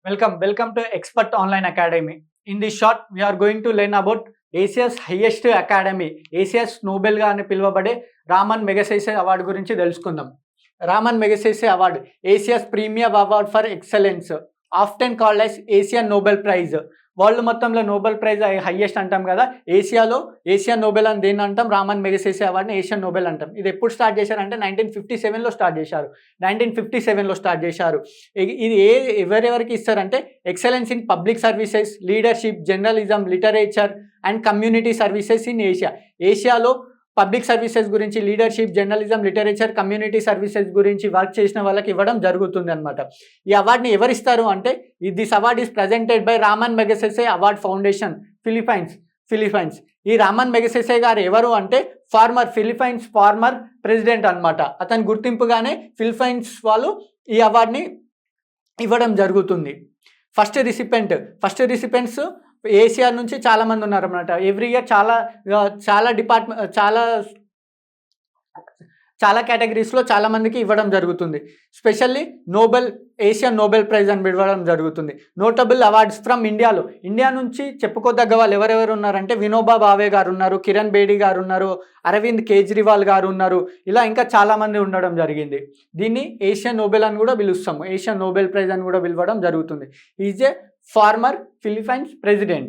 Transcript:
Welcome to Expert Online Academy. In this short, we are going to learn about Asia's highest academy, Asia's Nobel గా అని పిలువబడే Raman Magsaysay award గురించి తెలుసుకుందాం. Ramon Magsaysay award Asia's premium award for excellence, often called as Asian Nobel prize. World మొత్తంలో Nobel prize highest అంటాం కదా, Asian Nobel అని దేన్ని అంటాం, రామన్ మెగసెసే అవార్డుని ఏషియన్ నోబెల్ అంటాం. ఇది ఎప్పుడు స్టార్ట్ చేశారంటే 1957లో స్టార్ట్ చేశారు. 1957లో స్టార్ట్ చేశారు. ఇది ఎవరెవరికి ఇస్తారంటే excellence in public services, leadership, journalism, literature and community services in ఏషియాలో పబ్లిక్ సర్వీసెస్ గురించి, leadership, journalism, literature, community services గురించి వర్క్ చేసిన వాళ్ళకి ఇవ్వడం జరుగుతుంది అనమాట. ఈ అవార్డుని ఎవరిస్తారు అంటే, this award is presented by Ramon Magsaysay award foundation, Philippines. ఈ రామన్ మెగసెసే గారు ఎవరు అంటే ఫిలిప్పైన్స్ ఫార్మర్ ప్రెసిడెంట్ అనమాట. అతని గుర్తింపుగానే ఫిలిప్పైన్స్ వాళ్ళు ఈ అవార్డుని ఇవ్వడం జరుగుతుంది. ఫస్ట్ రిసిపెంట్స్ ఏషియా నుంచి చాలామంది ఉన్నారన్నమాట. ఎవ్రీ ఇయర్ చాలా కేటగిరీస్లో చాలామందికి ఇవ్వడం జరుగుతుంది. స్పెషల్లీ ఏషియన్ నోబెల్ ప్రైజ్ అని ఇవ్వడం జరుగుతుంది. నోటబుల్ అవార్డ్స్ ఫ్రమ్ ఇండియా నుంచి చెప్పుకోదగ్గ వాళ్ళు ఎవరెవరు ఉన్నారంటే వినోబా భావే గారు ఉన్నారు, కిరణ్ బేడి గారు ఉన్నారు, అరవింద్ కేజ్రీవాల్ గారు ఉన్నారు. ఇలా ఇంకా చాలామంది ఉండడం జరిగింది. దీన్ని ఏషియన్ నోబెల్ అని కూడా పిలుస్తాము, ఏషియన్ నోబెల్ ప్రైజ్ అని కూడా పిలవడం జరుగుతుంది. Is a former Philippines president.